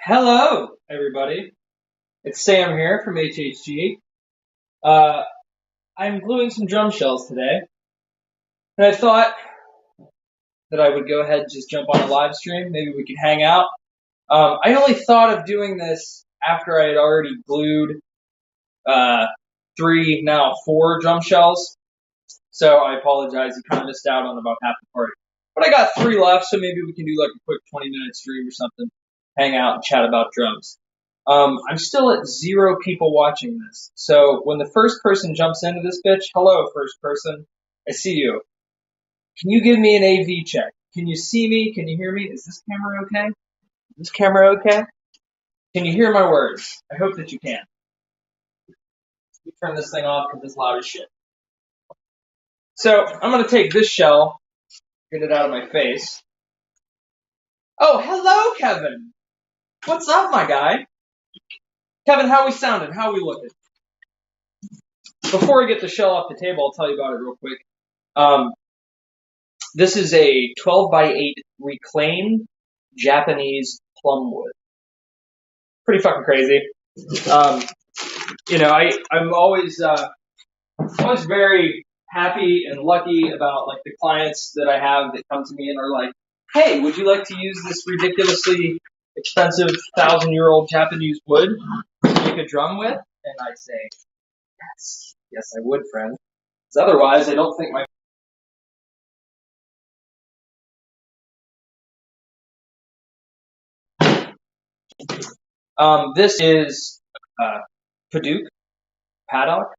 Hello, everybody. It's Sam here from HHG. Uh, I'm gluing some drum shells today, and I thought that I would go ahead and just jump on a live stream. Maybe we could hang out. I only thought of doing this after I had already glued three, now four drum shells. So I apologize. You kind of missed out on about half the party. But I got three left, so maybe we can do like a quick 20-minute stream or something, hang out and chat about drums. I'm still at 0 people watching this. So when the first person jumps into this bitch, hello, first person. I see you. Can you give me an AV check? Can you see me? Can you hear me? Is this camera okay? Is this camera okay? Can you hear my words? I hope that you can. Let me turn this thing off because it's loud as shit. So I'm going to take this shell, get it out of my face. Oh, hello, Kevin. What's up, my guy? Kevin, how we sounding? How we looking? Before I get the shell off the table, I'll tell you about it real quick. This is a 12x8 reclaimed Japanese plum wood. Pretty fucking crazy. I'm always very happy and lucky about like the clients that I have that come to me and are like, "Hey, would you like to use this ridiculously expensive 1,000-year-old Japanese wood to make a drum with?" And I say, yes, I would, friend. Because otherwise, I don't think my this is paddock.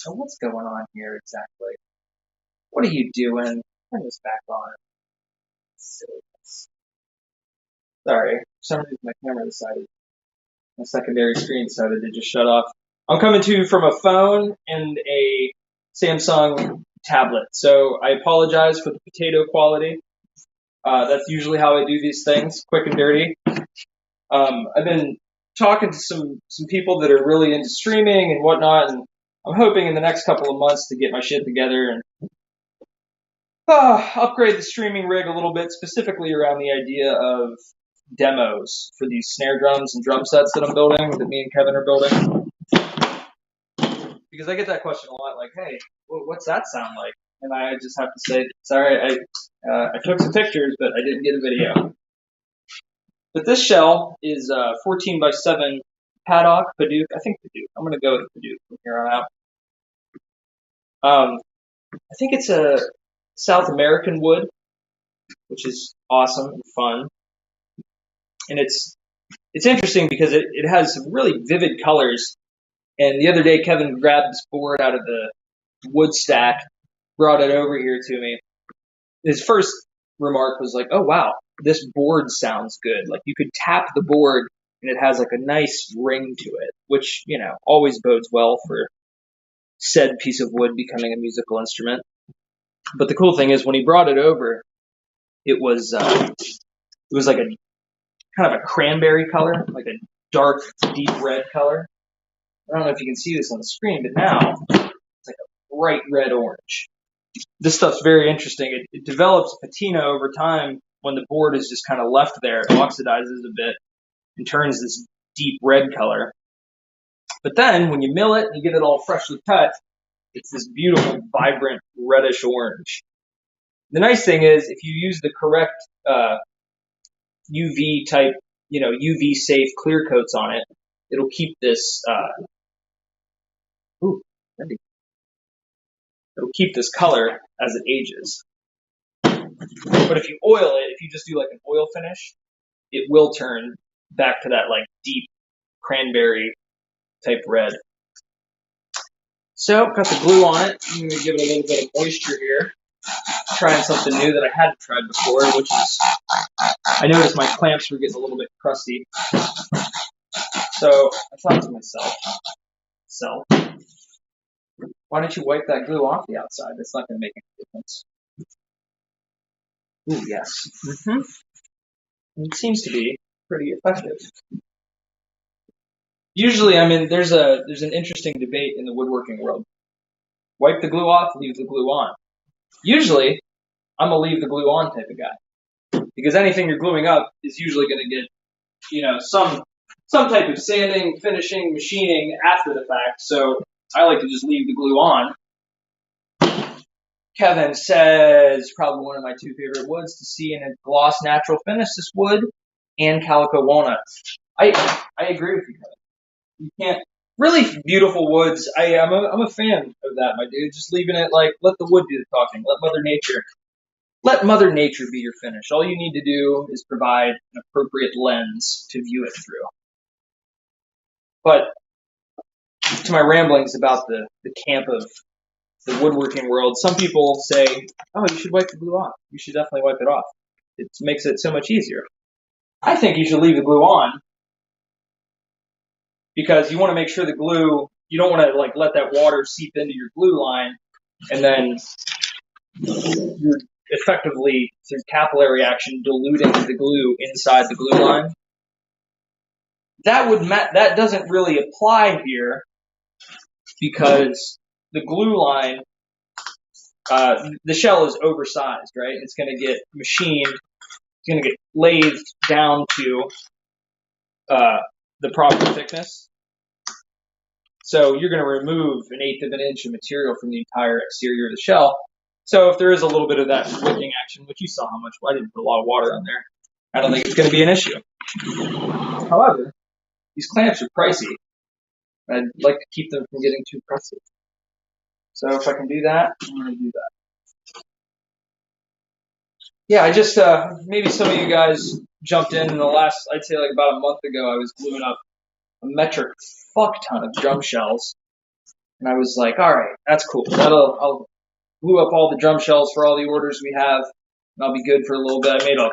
Oh, what's going on here exactly? What are you doing? Turn this back on. Silliness. Sorry, for some reason my secondary screen decided to just shut off. I'm coming to you from a phone and a Samsung tablet, so I apologize for the potato quality. That's usually how I do these things, quick and dirty. I've been talking to some people that are really into streaming and whatnot, and I'm hoping in the next couple of months to get my shit together and upgrade the streaming rig a little bit, specifically around the idea of demos for these snare drums and drum sets that I'm building, that me and Kevin are building. Because I get that question a lot, like, "Hey, what's that sound like?" And I just have to say, "Sorry, I took some pictures, but I didn't get a video." But this shell is 14x7 paddock, Padauk. I think Padauk. I'm going to go with Padauk from here on out. I think it's a South American wood, which is awesome and fun. And it's interesting because it has some really vivid colors. And the other day, Kevin grabbed this board out of the wood stack, brought it over here to me. His first remark was like, "Oh, wow, this board sounds good." Like you could tap the board and it has like a nice ring to it, which, always bodes well for said piece of wood becoming a musical instrument. But the cool thing is when he brought it over, it was like a kind of a cranberry color, like a dark, deep red color. I don't know if you can see this on the screen, but now it's like a bright red orange. This stuff's very interesting. It develops patina over time when the board is just kind of left there. It oxidizes a bit and turns this deep red color. But then when you mill it and you get it all freshly cut, it's this beautiful, vibrant, reddish orange. The nice thing is if you use the correct UV type, UV safe clear coats on it, it'll keep this it'll keep this color as it ages. But if you oil it, if you just do like an oil finish, it will turn back to that like deep cranberry type red. So got the glue on it. I'm gonna give it a little bit of moisture here. Trying something new that I hadn't tried before, which is I noticed my clamps were getting a little bit crusty. So I thought to myself, why don't you wipe that glue off the outside? That's not going to make any difference. Ooh, yes. It seems to be pretty effective. Usually, there's an interesting debate in the woodworking world. Wipe the glue off, leave the glue on. Usually, I'm a leave the glue on type of guy. Because anything you're gluing up is usually going to get some type of sanding, finishing, machining after the fact. So I like to just leave the glue on. Kevin says probably one of my two favorite woods to see in a gloss natural finish, this wood and calico walnut. I agree with you, Kevin. You can't really beautiful woods. I'm a fan of that, my dude. Just leaving it like let the wood do the talking. Let Mother Nature be your finish. All you need to do is provide an appropriate lens to view it through. But to my ramblings about the camp of the woodworking world, some people say, oh, you should wipe the glue off. You should definitely wipe it off. It makes it so much easier. I think you should leave the glue on because you want to make sure the glue, you don't want to like let that water seep into your glue line and then you're effectively through capillary action diluting the glue inside the glue line. That doesn't really apply here because the glue line, the shell is oversized, right? It's going to get machined. It's going to get lathed down to the proper thickness. So you're going to remove 1/8 of an inch of material from the entire exterior of the shell. So if there is a little bit of that wicking action, which you saw how much, I didn't put a lot of water on there. I don't think it's going to be an issue. However, these clamps are pricey. I'd like to keep them from getting too pricey. So if I can do that, I'm going to do that. Yeah, I just, maybe some of you guys jumped in the last, I'd say like about a month ago, I was gluing up a metric fuck ton of drum shells. And I was like, all right, that's cool. I'll glue up all the drum shells for all the orders we have, and I'll be good for a little bit. I made I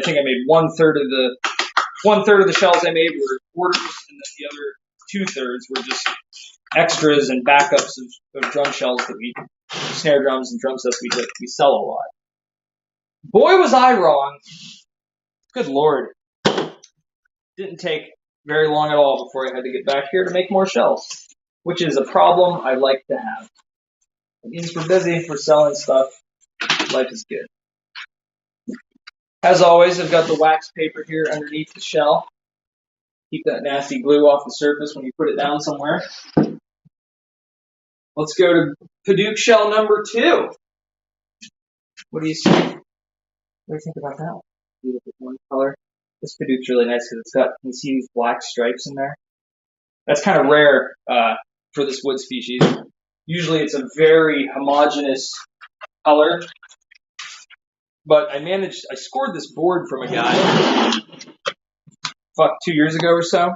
think I made 1/3 of the shells I made were orders, and then the other 2/3 were just extras and backups of drum shells snare drums and drum sets we sell a lot. Boy, was I wrong. Good Lord. Didn't take very long at all before I had to get back here to make more shells, which is a problem I like to have. It means we're busy, we're selling stuff. Life is good. As always, I've got the wax paper here underneath the shell. Keep that nasty glue off the surface when you put it down somewhere. Let's go to Padauk shell number 2. What do you see? What do you think about that one? Beautiful one color. This Padauk's really nice because it's got, you see these black stripes in there? That's kind of rare for this wood species. Usually it's a very homogeneous color. But I scored this board from a guy 2 years ago or so.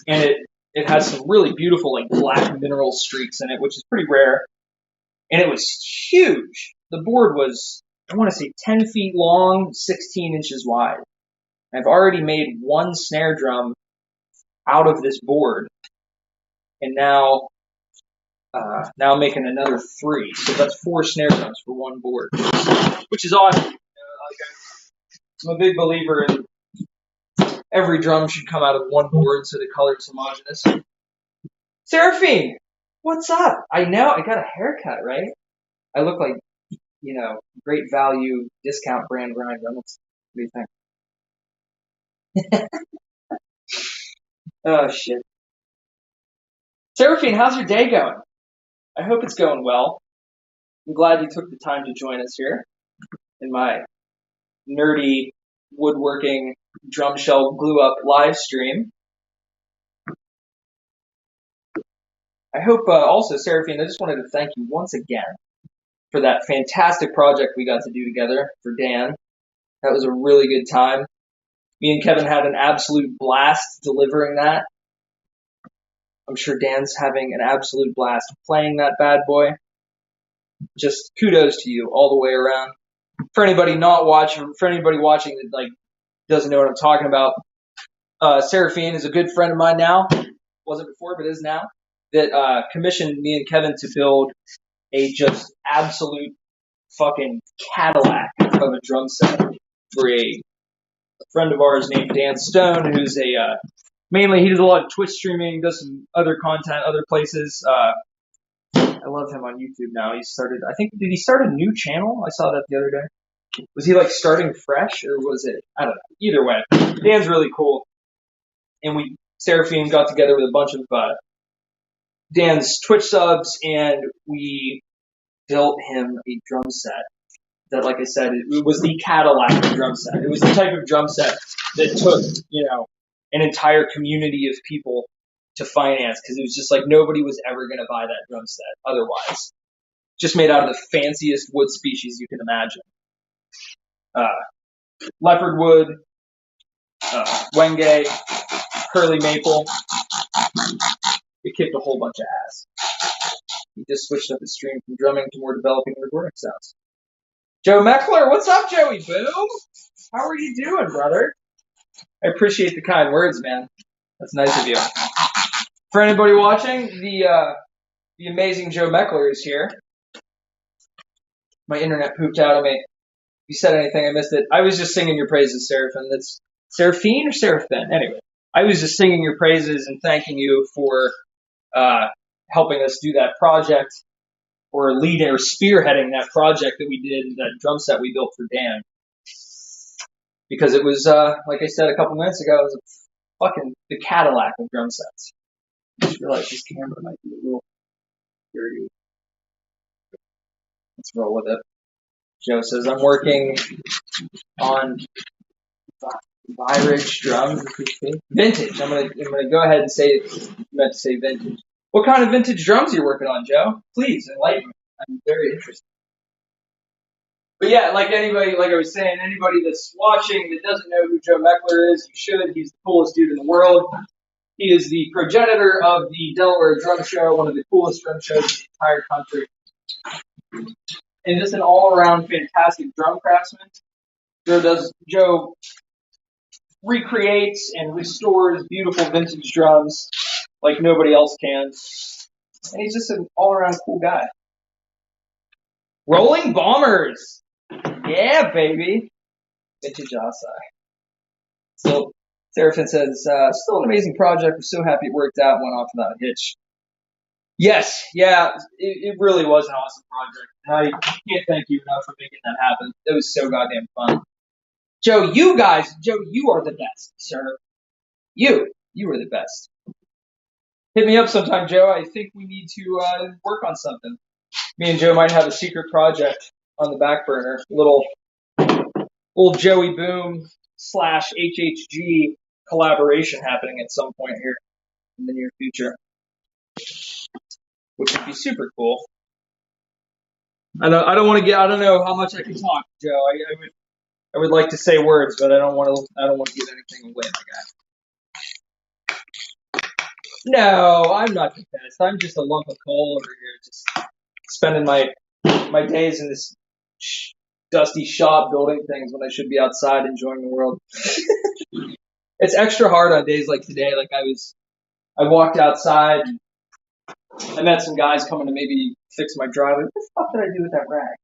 And it has some really beautiful like black mineral streaks in it, which is pretty rare. And it was huge. The board was, I want to say 10 feet long, 16 inches wide. I've already made 1 snare drum out of this board. And now I'm making another 3. So that's 4 snare drums for 1 board, which is awesome. I'm a big believer in every drum should come out of 1 board so the color's homogeneous. Seraphine, what's up? I know, I got a haircut, right? I look like, great value discount brand Ryan Reynolds. What do you think? Oh, shit. Seraphine, how's your day going? I hope it's going well. I'm glad you took the time to join us here in my nerdy woodworking drum shell glue up live stream. I hope also, Seraphine, I just wanted to thank you once again for that fantastic project we got to do together for Dan. That was a really good time. Me and Kevin had an absolute blast delivering that. I'm sure Dan's having an absolute blast playing that bad boy. Just kudos to you all the way around. For anybody watching that doesn't know what I'm talking about, Seraphine is a good friend of mine now. Wasn't before, but is now. That commissioned me and Kevin to build a just absolute fucking Cadillac of a drum set for a friend of ours named Dan Stone, who's mainly he does a lot of Twitch streaming, does some other content, other places. I love him on YouTube now. Did he start a new channel? I saw that the other day. Was he starting fresh or was it, I don't know. Either way, Dan's really cool. And Seraphine got together with a bunch of Dan's Twitch subs, and we built him a drum set that, like I said, it was the Cadillac of drum set. It was the type of drum set that took, an entire community of people to finance, because it was just like nobody was ever going to buy that drum set otherwise. Just made out of the fanciest wood species you can imagine. Leopard wood, Wenge, curly maple. It kicked a whole bunch of ass. He just switched up his stream from drumming to more developing recording sounds. Joe Meckler, what's up, Joey Boom? How are you doing, brother? I appreciate the kind words, man. That's nice of you. For anybody watching, the amazing Joe Meckler is here. My internet pooped out of me. If you said anything, I missed it. I was just singing your praises, Seraphine. That's Seraphine or Seraphine? Anyway, I was just singing your praises and thanking you for helping us do that project, or leading or spearheading that project that we did, that drum set we built for Dan. Because it was, like I said a couple minutes ago, it was fucking the Cadillac of drum sets. I just realized this camera might be a little dirty. Let's roll with it. Joe says, I'm working on Virage drums. Vintage. I'm gonna go ahead and say you meant to say vintage. What kind of vintage drums are you working on, Joe? Please enlighten me. I'm very interested. But yeah, like I was saying, anybody that's watching that doesn't know who Joe Meckler is, you should. He's the coolest dude in the world. He is the progenitor of the Delaware Drum Show, one of the coolest drum shows in the entire country. And just an all-around fantastic drum craftsman. Joe recreates and restores beautiful vintage drums like nobody else can. And he's just an all-around cool guy. Rolling Bombers! Yeah, baby! Vintage Asai. So, Seraphine says, still an amazing project. We're so happy it worked out and went off without a hitch. Yes, yeah, it really was an awesome project. And I can't thank you enough for making that happen. It was so goddamn fun. Joe, you are the best, sir. You are the best. Hit me up sometime, Joe. I think we need to work on something. Me and Joe might have a secret project on the back burner. Little Joey Boom / HHG collaboration happening at some point here in the near future, which would be super cool. I don't know how much I can talk, Joe. I would like to say words, but I don't want to give anything away, my guy. No, I'm not the best. I'm just a lump of coal over here, just spending my days in this dusty shop building things when I should be outside enjoying the world. It's extra hard on days like today. Like I walked outside, and I met some guys coming to maybe fix my driveway. What the fuck did I do with that rag?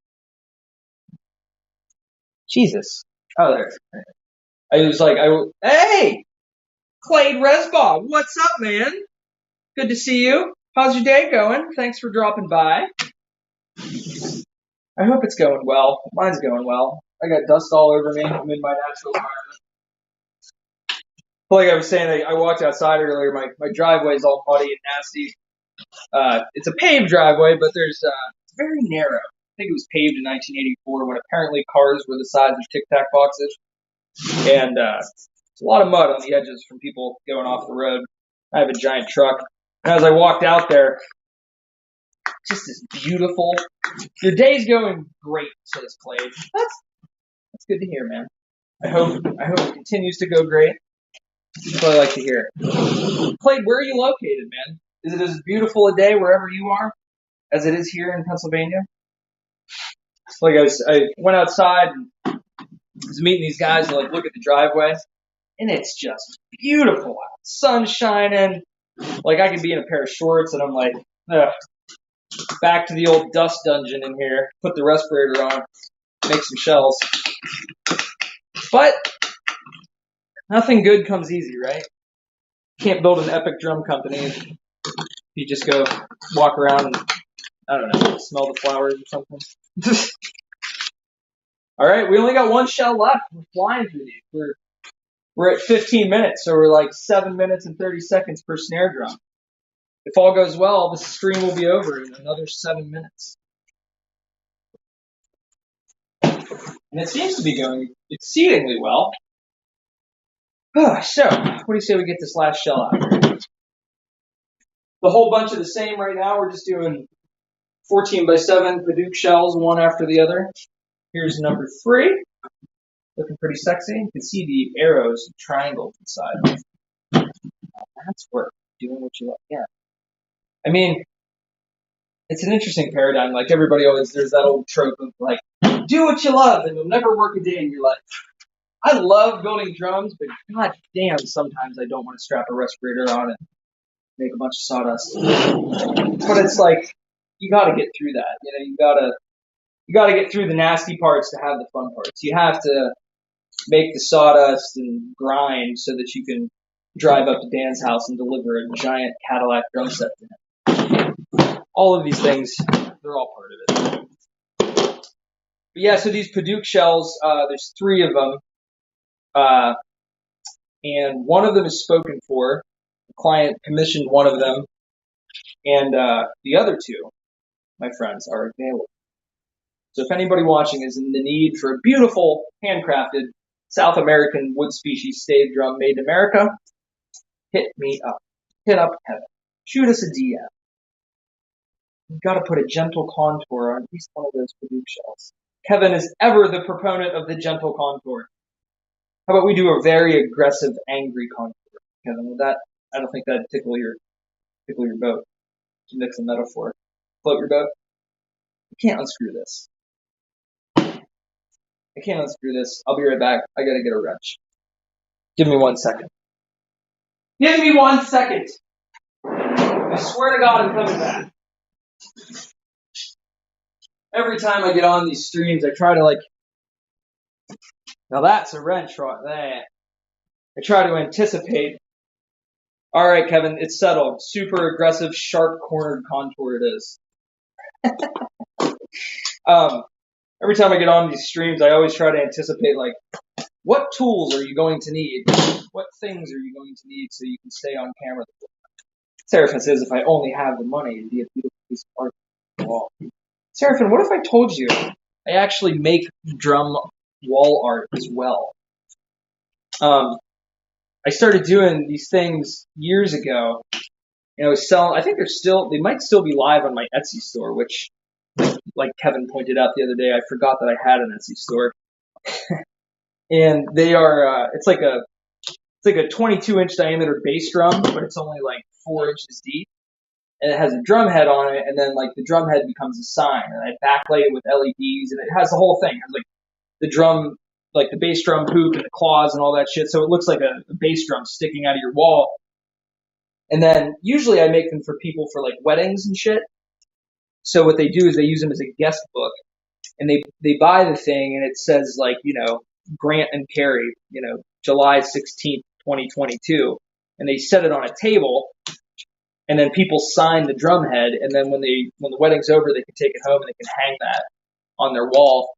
Jesus. Oh, there. I was like, hey! Clade Resbaugh, what's up, man? Good to see you. How's your day going? Thanks for dropping by. I hope it's going well. Mine's going well. I got dust all over me. I'm in my natural environment. Like I was saying, I walked outside earlier. My driveway's all muddy and nasty. It's a paved driveway, but it's very narrow. I think it was paved in 1984 when apparently cars were the size of Tic Tac boxes. And there's a lot of mud on the edges from people going off the road. I have a giant truck. And as I walked out there, just this beautiful. Your day's going great, says Clade. That's good to hear, man. I hope it continues to go great. That's what I like to hear. Clade, where are you located, man? Is it as beautiful a day wherever you are as it is here in Pennsylvania? Like I went outside and was meeting these guys and look at the driveway, and it's just beautiful out. Sun shining. Like I could be in a pair of shorts, and I'm like, ugh. Back to the old dust dungeon in here. Put the respirator on. Make some shells. But nothing good comes easy, right? Can't build an epic drum company if you just go walk around and, I don't know, smell the flowers or something. All right, we only got one shell left. We're flying through these. We're at 15 minutes, so we're like 7 minutes and 30 seconds per snare drum. If all goes well, the stream will be over in another 7 minutes. And it seems to be going exceedingly well. So, what do you say we get this last shell out? The whole bunch of the same right now. We're just doing 14x7 Padauk shells, one after the other. Here's number 3. Looking pretty sexy. You can see the arrows and triangles inside. That's work. Doing what you like. Yeah. I mean, it's an interesting paradigm. Like everybody always, there's that old trope of like, do what you love and you'll never work a day in your life. I love building drums, but god damn, sometimes I don't want to strap a respirator on and make a bunch of sawdust. But it's like, you gotta get through that. You gotta get through the nasty parts to have the fun parts. You have to make the sawdust and grind so that you can drive up to Dan's house and deliver a giant Cadillac drum set to him. All of these things, they're all part of it. But yeah, so these Padauk shells, there's 3 of them. And one of them is spoken for. The client commissioned one of them. And the other 2, my friends, are available. So if anybody watching is in the need for a beautiful, handcrafted, South American wood species stave drum made in America, hit me up. Hit up Kevin. Shoot us a DM. You've got to put a gentle contour on at least one of those Padauk shells. Kevin is ever the proponent of the gentle contour. How about we do a very aggressive, angry contour, Kevin? With that, I don't think that'd tickle your boat. To mix a metaphor. Float your boat. You can't unscrew this. I can't unscrew this. I'll be right back. I gotta get a wrench. Give me 1 second. Give me 1 second. I swear to God I'm coming back. Every time I get on these streams, I try to now that's a wrench right there. I try to anticipate. Alright, Kevin, it's settled. Super aggressive, sharp cornered contour it is. Every time I get on these streams, I always try to anticipate, what tools are you going to need? What things are you going to need so you can stay on camera? Seraphin says, if I only have the money, it'd be a beautiful piece of art on the wall. Seraphin, what if I told you I actually make drum wall art as well? I started doing these things years ago, and I was selling, I think they might still be live on my Etsy store, which, like Kevin pointed out the other day, I forgot that I had an Etsy store. And they are, it's like a 22-inch diameter bass drum, but it's only 4 inches deep. And it has a drum head on it, and then the drum head becomes a sign, and I backlight it with LEDs, and it has the whole thing. It has the drum, the bass drum hoop and the claws and all that shit, so it looks like a bass drum sticking out of your wall. And then usually I make them for people for weddings and shit. So what they do is they use them as a guest book, and they buy the thing, and it says Grant and Carrie, July 16th, 2022, and they set it on a table, and then people sign the drum head, and then when the wedding's over, they can take it home and they can hang that on their wall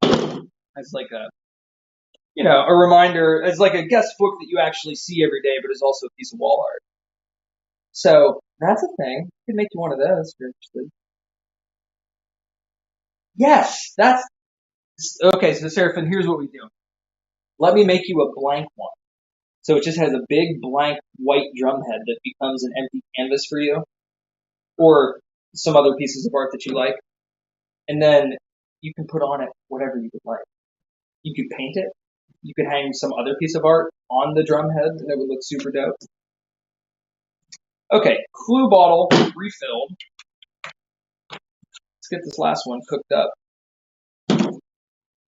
as a reminder, as a guest book that you actually see every day, but is also a piece of wall art. So that's a thing. I could make you one of those if you're interested. Yes, that's okay. So Seraphin, here's what we do. Let me make you a blank one. So it just has a big blank white drum head that becomes an empty canvas for you, or some other pieces of art that you like. And then you can put on it whatever you would like. You could paint it. You could hang some other piece of art on the drum head, and it would look super dope. Okay, clue bottle refilled. Let's get this last one cooked up.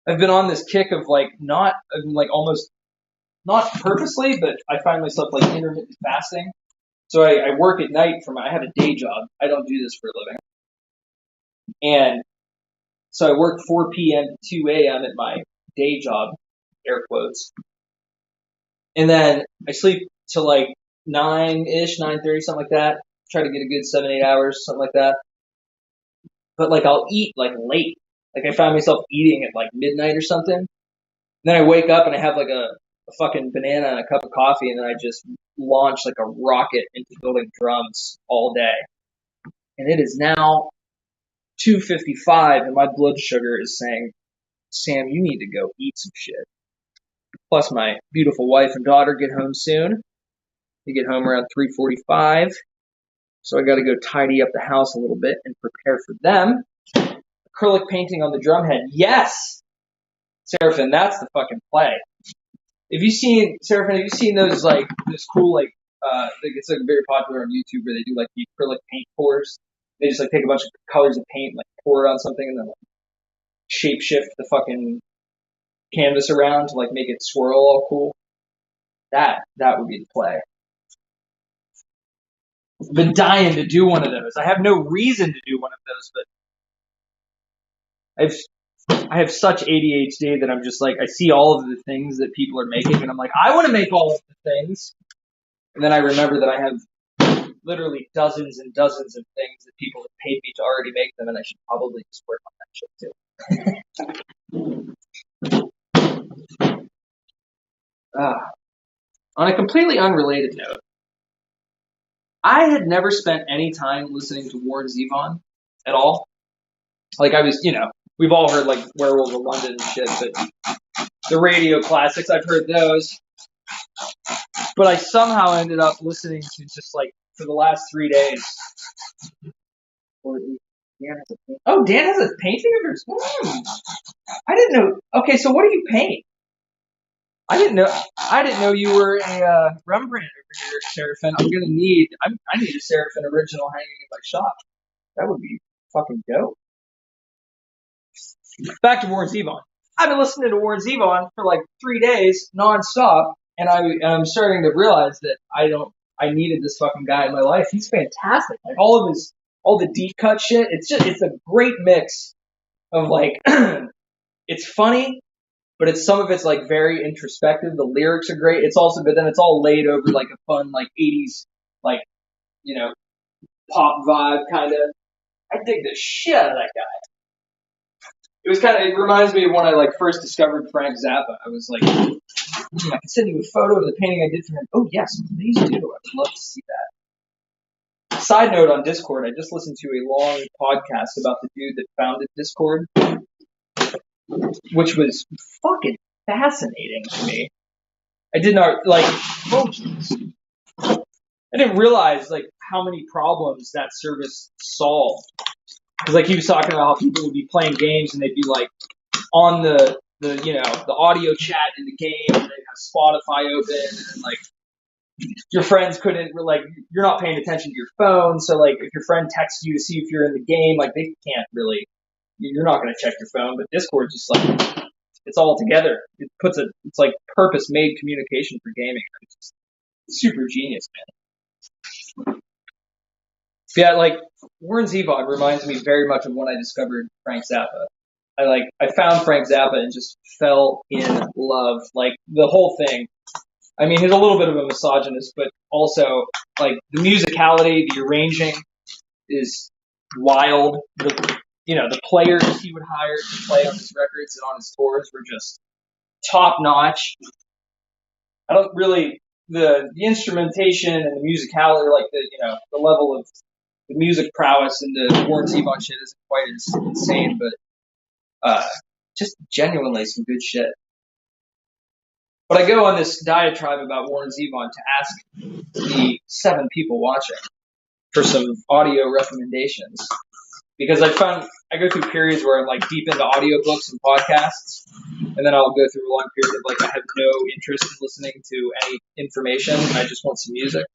I've been on this kick of almost not purposely, but I find myself intermittent fasting. So I work at night I have a day job. I don't do this for a living. And so I work 4 p.m. to 2 a.m. at my day job, air quotes. And then I sleep till 9-ish, 9:30, something like that. Try to get a good 7-8 hours, something like that. But I'll eat late. I find myself eating at midnight or something. And then I wake up and I have a a fucking banana and a cup of coffee, and then I just launch like a rocket into building drums all day. And it is now 2:55, and my blood sugar is saying, Sam, you need to go eat some shit. Plus, my beautiful wife and daughter get home soon. They get home around 3:45, so I got to go tidy up the house a little bit and prepare for them. Acrylic painting on the drum head. Yes! Seraphin, that's the fucking play. Seraphin, have you seen those, like, this cool, like, it's like very popular on YouTube where they do like the acrylic paint pours. They just like take a bunch of colors of paint, like pour it on something, and then like shape shift the fucking canvas around to like make it swirl all cool. That would be the play. I've been dying to do one of those. I have no reason to do one of those, but I have such ADHD that I'm just like, I see all of the things that people are making, and I'm like, I want to make all of the things. And then I remember that I have literally dozens and dozens of things that people have paid me to already make them, and I should probably just work on that shit too. On a completely unrelated note, I had never spent any time listening to Warren Zevon at all. Like I was, we've all heard like Werewolves of London and shit, but the radio classics, I've heard those. But I somehow ended up listening to just like for the last 3 days. Dan has a painting of yours? I didn't know. Okay, so what do you paint? I didn't know you were a Rembrandt over here, Seraphin. I need a Seraphin original hanging in my shop. That would be fucking dope. Back to Warren Zevon. I've been listening to Warren Zevon for like 3 days nonstop, and I'm starting to realize that I needed this fucking guy in my life. He's fantastic. Like all the deep cut shit. It's a great mix of like, it's funny, but some of it's like very introspective. The lyrics are great. But then it's all laid over like a fun like 80s like pop vibe kind of. I dig the shit out of that guy. It reminds me of when I like first discovered Frank Zappa. I was like, I can send you a photo of the painting I did for him. Oh yes, please do. I would love to see that. Side note on Discord, I just listened to a long podcast about the dude that founded Discord, which was fucking fascinating to me. I did not I didn't realize like how many problems that service solved. Because like he was talking about how people would be playing games and they'd be like on the audio chat in the game, and they'd have Spotify open, and like your friends couldn't you're not paying attention to your phone, so like if your friend texts you to see if you're in the game, like they can't really, you're not going to check your phone. But Discord just like it's all together. It's like purpose made communication for gaming. It's super genius, man. Yeah, like Warren Zevon reminds me very much of when I discovered Frank Zappa. I found Frank Zappa and just fell in love. Like the whole thing. I mean, he's a little bit of a misogynist, but also like the musicality, the arranging is wild. The players he would hire to play on his records and on his tours were just top notch. The instrumentation and the musicality, like the level of the music prowess and the Warren Zevon shit isn't quite as insane, but just genuinely some good shit. But I go on this diatribe about Warren Zevon to ask the 7 people watching for some audio recommendations. Because I go through periods where I'm like deep into audiobooks and podcasts, and then I'll go through a long period of like I have no interest in listening to any information and I just want some music.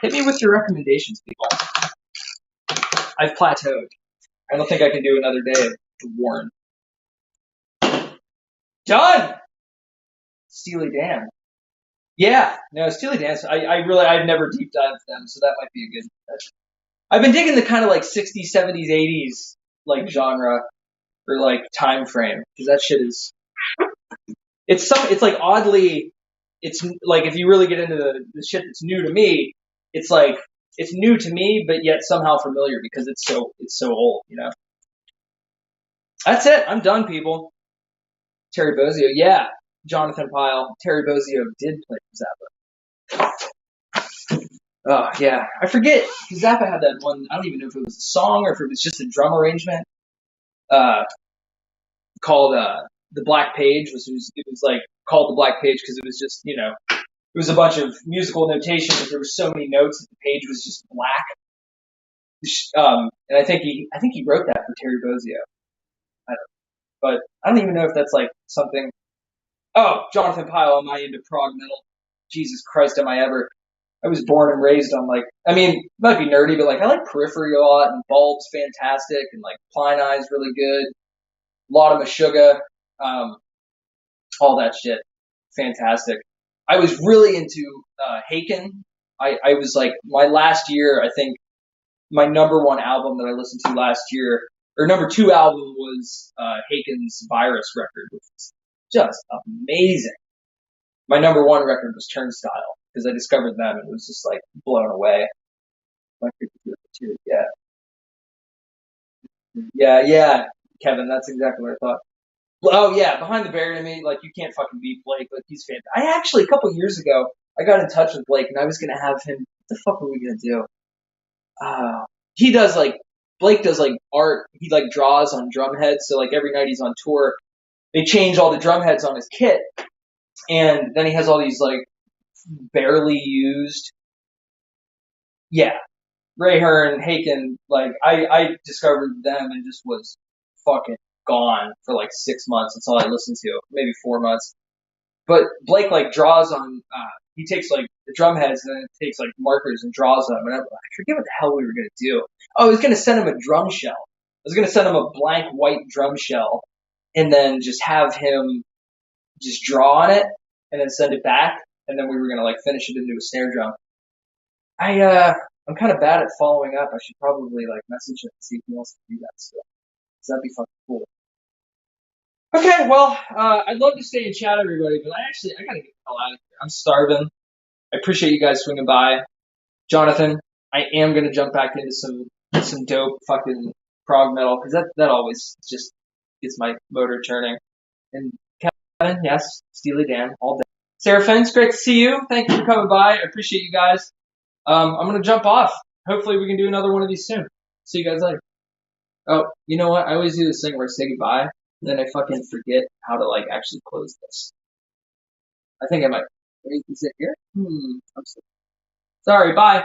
Hit me with your recommendations, people. I've plateaued. I don't think I can do another day of Warren. Done! Steely Dan. Yeah, no, Steely Dan. I've never deep dived them, so that might be a good. I've been digging the kind of like 60s, 70s, 80s like genre or like time frame, because that shit is. It's like oddly, it's like if you really get into the shit that's new to me, it's like it's new to me, but yet somehow familiar because it's so old, That's it. I'm done, people. Terry Bozzio, yeah. Jonathan Pyle, Terry Bozzio did play Zappa. Oh yeah, I forget. Zappa had that one. I don't even know if it was a song or if it was just a drum arrangement. Uh, called the Black Page. It was like called the Black Page because it was just it was a bunch of musical notation, but there were so many notes that the page was just black. And I think he wrote that for Terry Bozzio. But I don't even know if that's like something. Oh, Jonathan Pyle, am I into prog metal? Jesus Christ, am I ever? I was born and raised on like, I mean, it might be nerdy, but like I like Periphery a lot, and Bulb's fantastic, and like Pine Eye's really good. A lot of Meshuggah, um, all that shit, fantastic. I was really into Haken. I was like my last year. I think my number one album that I listened to last year, or number two album was Haken's Virus record, which was just amazing. My number one record was Turnstile because I discovered them and was just like blown away. Yeah, yeah, Kevin, that's exactly what I thought. Oh yeah, Behind the Barrier to me, like you can't fucking beat Blake. Like he's fantastic. I actually a couple years ago I got in touch with Blake and I was gonna have him. What the fuck were we gonna do? He does like Blake does like art. He like draws on drum heads. So like every night he's on tour, they change all the drum heads on his kit, and then he has all these like barely used. Yeah, Ray Hearn, Haken, like I discovered them and just was fucking gone for like 6 months. That's all I listened to, maybe 4 months. But Blake like draws on. He takes like the drum heads and then takes like markers and draws them. And I forget what the hell we were gonna do. Oh, I was gonna send him a drum shell. I was gonna send him a blank white drum shell, and then just have him just draw on it, and then send it back. And then we were gonna like finish it into a snare drum. I'm kind of bad at following up. I should probably like message him and see if he wants to do that still. Cause that'd be fucking cool. Okay, well, I'd love to stay and chat everybody, but I gotta get the hell out of here. I'm starving. I appreciate you guys swinging by. Jonathan, I am gonna jump back into some dope fucking prog metal because that always just gets my motor turning. And Kevin, yes, Steely Dan, all day. Seraphin, it's great to see you. Thank you for coming by. I appreciate you guys. I'm gonna jump off. Hopefully we can do another one of these soon. See you guys later. Oh, you know what? I always do this thing where I say goodbye, and then I fucking forget how to like actually close this. I think I might. Wait, is it here? I'm sorry. Bye.